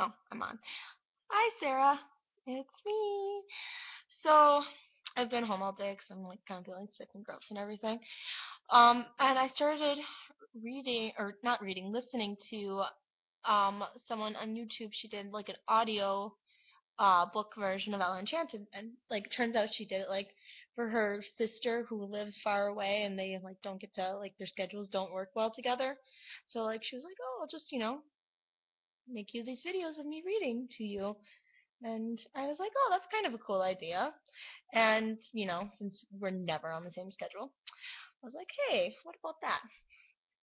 Oh, I'm on. Hi, Sarah. It's me. So, I've been home all day because I'm like kind of feeling sick and gross and everything. And I started reading, or not reading, listening to someone on YouTube. She did like an audio book version of Ella Enchanted, and like turns out she did it like for her sister who lives far away, and they like don't get to like their schedules don't work well together. So like she was like, oh, I'll just make you these videos of me reading to you. And I was like, oh, that's kind of a cool idea. And, since we're never on the same schedule, I was like, hey, what about that?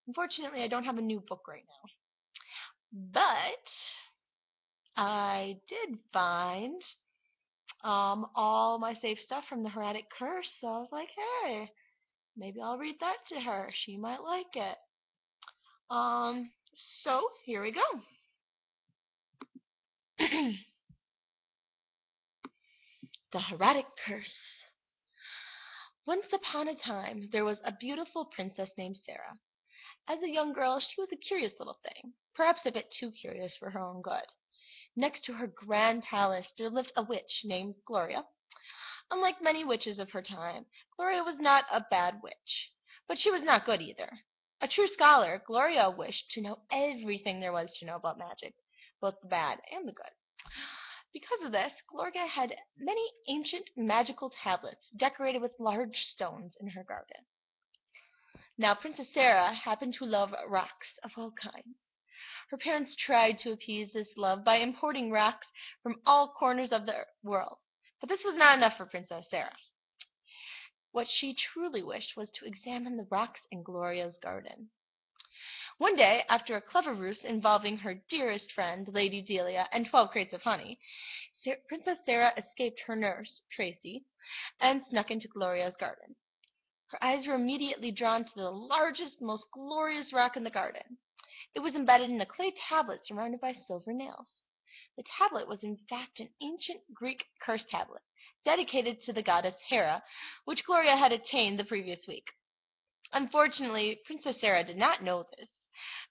Unfortunately, I don't have a new book right now. But I did find all my saved stuff from the Heratic Curse, so I was like, hey, maybe I'll read that to her. She might like it. Um, so here we go. The Heratic Curse. Once upon a time, there was a beautiful princess named Sarah. As a young girl, she was a curious little thing, perhaps a bit too curious for her own good. Next to her grand palace there lived a witch named Gloria. Unlike many witches of her time, Gloria was not a bad witch, but she was not good either. A true scholar, Gloria wished to know everything there was to know about magic, both the bad and the good. Because of this, Gloria had many ancient magical tablets decorated with large stones in her garden. Now Princess Sarah happened to love rocks of all kinds. Her parents tried to appease this love by importing rocks from all corners of the world. But this was not enough for Princess Sarah. What she truly wished was to examine the rocks in Gloria's garden. One day, after a clever ruse involving her dearest friend, Lady Delia, and 12 crates of honey, Princess Sarah escaped her nurse, Tracy, and snuck into Gloria's garden. Her eyes were immediately drawn to the largest, most glorious rock in the garden. It was embedded in a clay tablet surrounded by silver nails. The tablet was in fact an ancient Greek curse tablet, dedicated to the goddess Hera, which Gloria had attained the previous week. Unfortunately, Princess Sarah did not know this,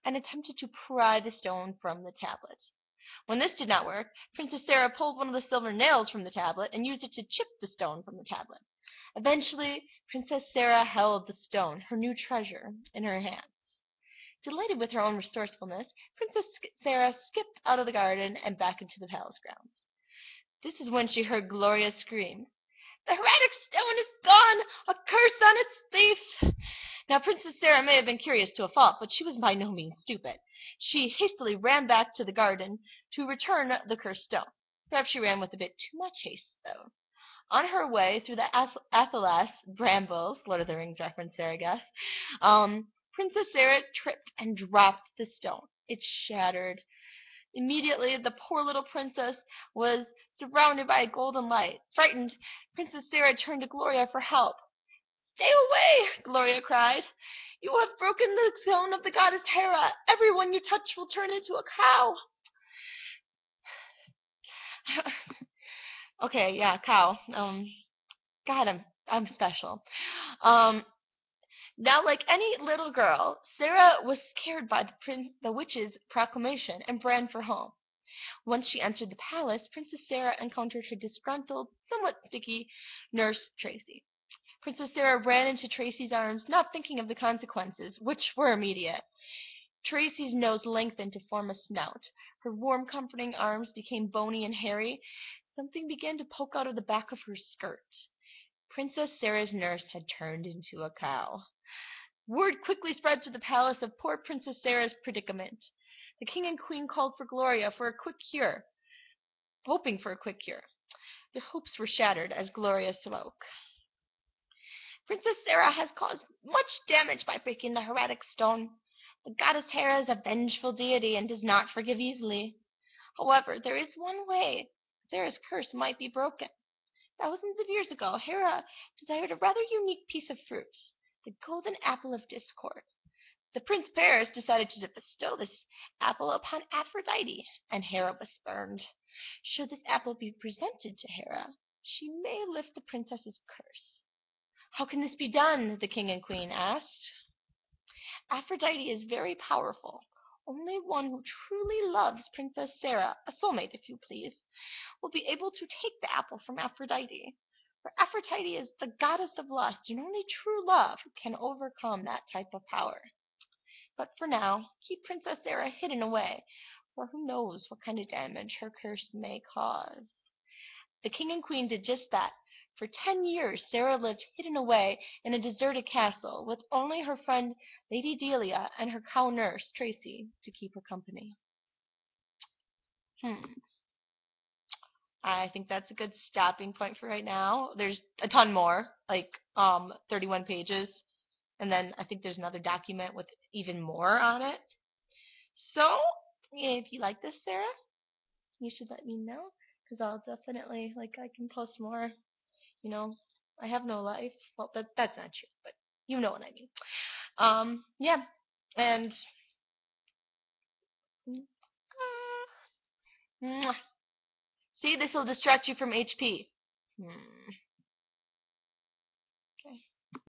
and attempted to pry the stone from the tablet. When this did not work, Princess Sarah pulled one of the silver nails from the tablet and used it to chip the stone from the tablet. Eventually, Princess Sarah held the stone, her new treasure, in her hands. Delighted with her own resourcefulness, Princess Sarah skipped out of the garden and back into the palace grounds. This is when she heard Gloria scream, "The Heratic stone is gone! A curse on its thief!" Now Princess Sarah may have been curious to a fault, but she was by no means stupid. She hastily ran back to the garden to return the cursed stone. Perhaps she ran with a bit too much haste, though. On her way through the Athelas brambles, Lord of the Rings reference there, I guess, Princess Sarah tripped and dropped the stone. It shattered. Immediately, the poor little princess was surrounded by a golden light. Frightened, Princess Sarah turned to Gloria for help. "Stay away!" Gloria cried. "You have broken the stone of the goddess Hera. Everyone you touch will turn into a cow." Okay, yeah, cow. God, I'm special. Um, Now, like any little girl, Sarah was scared by the witch's proclamation and ran for home. Once she entered the palace, Princess Sarah encountered her disgruntled, somewhat sticky nurse, Tracy. Princess Sarah ran into Tracy's arms, not thinking of the consequences, which were immediate. Tracy's nose lengthened to form a snout. Her warm, comforting arms became bony and hairy. Something began to poke out of the back of her skirt. Princess Sarah's nurse had turned into a cow. Word quickly spread through the palace of poor Princess Sarah's predicament. The king and queen called for Gloria for a quick cure, hoping for a quick cure. Their hopes were shattered as Gloria spoke. "Princess Sarah has caused much damage by breaking the Heratic stone. The goddess Hera is a vengeful deity and does not forgive easily. However, there is one way Sarah's curse might be broken. Thousands of years ago, Hera desired a rather unique piece of fruit, the golden apple of discord. The Prince Paris decided to bestow this apple upon Aphrodite, and Hera was spurned. Should this apple be presented to Hera, she may lift the princess's curse." "How can this be done?" the king and queen asked. "Aphrodite is very powerful. Only one who truly loves Princess Sarah, a soulmate if you please, will be able to take the apple from Aphrodite. For Aphrodite is the goddess of lust, and only true love can overcome that type of power. But for now, keep Princess Sarah hidden away, for who knows what kind of damage her curse may cause. The king and queen did just that. For 10 years Sarah lived hidden away in a deserted castle, with only her friend Lady Delia and her cow nurse Tracy to keep her company. I think that's a good stopping point for right now. There's a ton more, like 31 pages, and then I think there's another document with even more on it. So, if you like this, Sarah, you should let me know, because I'll definitely, I can post more. I have no life. Well, that's not true, but you know what I mean. Yeah, and see, this will distract you from HP.